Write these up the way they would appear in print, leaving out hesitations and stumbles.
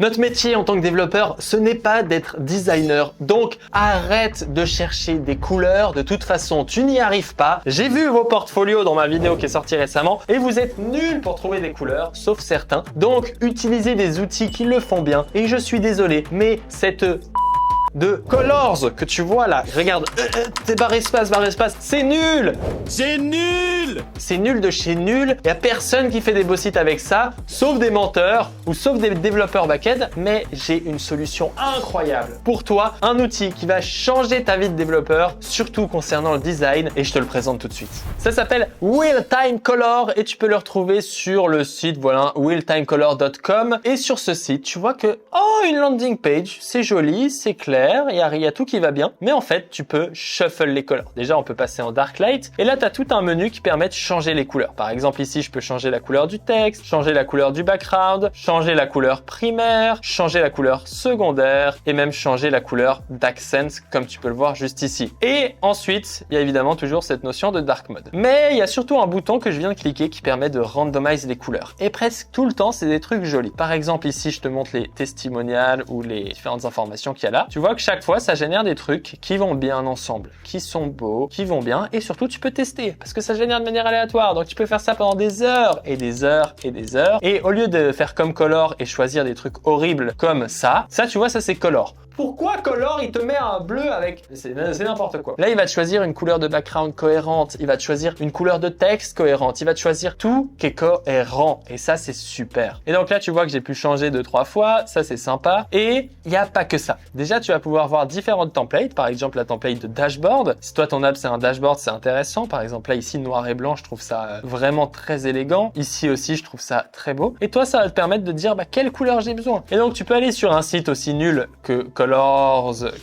Notre métier en tant que développeur, ce n'est pas d'être designer. Donc, arrête de chercher des couleurs. De toute façon, tu n'y arrives pas. J'ai vu vos portfolios dans ma vidéo qui est sortie récemment et vous êtes nuls pour trouver des couleurs, sauf certains. Donc, utilisez des outils qui le font bien. Et je suis désolé, mais cette de Colors que tu vois là, regarde, c'est barre espace, c'est nul! C'est nul! C'est nul de chez nul, il n'y a personne qui fait des beaux sites avec ça, sauf des menteurs ou sauf des développeurs back-end, mais j'ai une solution incroyable pour toi, un outil qui va changer ta vie de développeur, surtout concernant le design, et je te le présente tout de suite. Ça s'appelle Realtime Color et tu peux le retrouver sur le site, voilà, realtimecolor.com, et sur ce site, tu vois que, oh, une landing page, c'est joli, c'est clair, il y a tout qui va bien, mais en fait, tu peux shuffle les couleurs. Déjà, on peut passer en dark light, et là, tu as tout un menu qui permet de changer les couleurs. Par exemple, ici, je peux changer la couleur du texte, changer la couleur du background, changer la couleur primaire, changer la couleur secondaire, et même changer la couleur d'accent, comme tu peux le voir juste ici. Et ensuite, il y a évidemment toujours cette notion de dark mode. Mais il y a surtout un bouton que je viens de cliquer qui permet de randomize les couleurs. Et presque tout le temps, c'est des trucs jolis. Par exemple, ici, je te montre les testimonials ou les différentes informations qu'il y a là. Tu vois que chaque fois, ça génère des trucs qui vont bien ensemble, qui sont beaux, qui vont bien, et surtout, tu peux tester, parce que ça génère de manière aléatoire, donc tu peux faire ça pendant des heures, et des heures, et des heures, et au lieu de faire comme Color et choisir des trucs horribles comme ça, tu vois, ça c'est Color. Pourquoi Color, il te met un bleu avec... C'est n'importe quoi. Là, il va te choisir une couleur de background cohérente, il va te choisir une couleur de texte cohérente, il va te choisir tout qui est cohérent. Et ça, c'est super. Et donc là, tu vois que j'ai pu changer 2-3 fois, ça c'est sympa. Et il n'y a pas que ça. Déjà, tu vas pouvoir voir différentes templates, par exemple la template de dashboard. Si toi, ton app, c'est un dashboard, c'est intéressant. Par exemple, là, ici, noir et blanc, je trouve ça vraiment très élégant. Ici aussi, je trouve ça très beau. Et toi, ça va te permettre de dire quelle couleur j'ai besoin. Et donc, tu peux aller sur un site aussi nul que Colors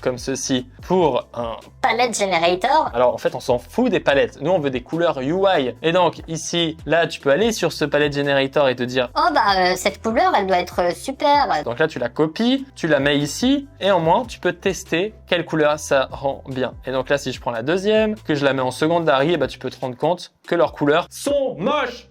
comme ceci pour un palette generator. Alors en fait on s'en fout des palettes, nous on veut des couleurs UI. Et donc ici, là tu peux aller sur ce palette generator et te dire oh cette couleur elle doit être super. Donc là tu la copies, tu la mets ici et en moins tu peux tester quelle couleur ça rend bien. Et donc là si je prends la deuxième, que je la mets en secondary, et tu peux te rendre compte que leurs couleurs sont moches.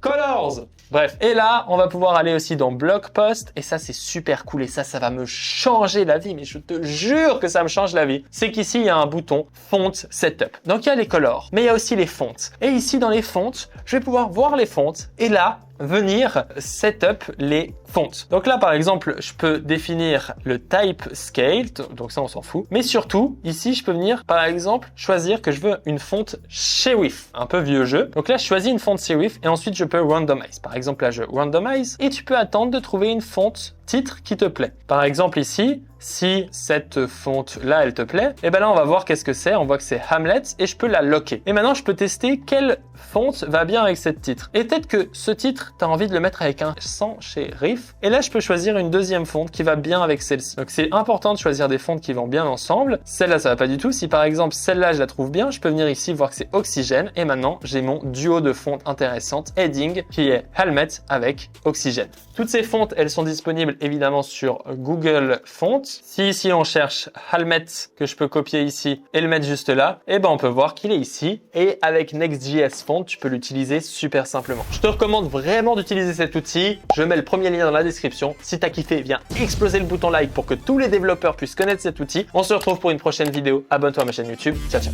Colors. Bref, et là, on va pouvoir aller aussi dans Blog Post, et ça, c'est super cool, et ça va me changer la vie, mais je te jure que ça me change la vie. C'est qu'ici, il y a un bouton Font Setup. Donc, il y a les colors, mais il y a aussi les fonts. Et ici, dans les fonts, je vais pouvoir voir les fonts, et là, venir setup les fonts. Donc là, par exemple, je peux définir le type scale, donc ça, on s'en fout. Mais surtout, ici, je peux venir, par exemple, choisir que je veux une fonte serif, un peu vieux jeu. Donc là, je choisis une fonte serif et ensuite, je peux randomize. Par exemple, là, je randomize et tu peux attendre de trouver une fonte titre qui te plaît. Par exemple, ici, si cette fonte-là, elle te plaît, et là, on va voir qu'est-ce que c'est. On voit que c'est Hamlet et je peux la locker. Et maintenant, je peux tester quelle fonte va bien avec cette titre. Et peut-être que ce titre, tu as envie de le mettre avec un sans serif. Et là, je peux choisir une deuxième fonte qui va bien avec celle-ci. Donc, c'est important de choisir des fontes qui vont bien ensemble. Celle-là, ça va pas du tout. Si par exemple, celle-là, je la trouve bien, je peux venir ici voir que c'est Oxygène. Et maintenant, j'ai mon duo de fontes intéressantes, Heading, qui est Helmet avec Oxygène. Toutes ces fontes, elles sont disponibles évidemment sur Google Fonts. Si ici on cherche Helmet que je peux copier ici et le mettre juste là, on peut voir qu'il est ici. Et avec Next.js Font, tu peux l'utiliser super simplement. Je te recommande vraiment d'utiliser cet outil. Je mets le premier lien dans la description. Si t'as kiffé, viens exploser le bouton like pour que tous les développeurs puissent connaître cet outil. On se retrouve pour une prochaine vidéo. Abonne-toi à ma chaîne YouTube. Ciao, ciao.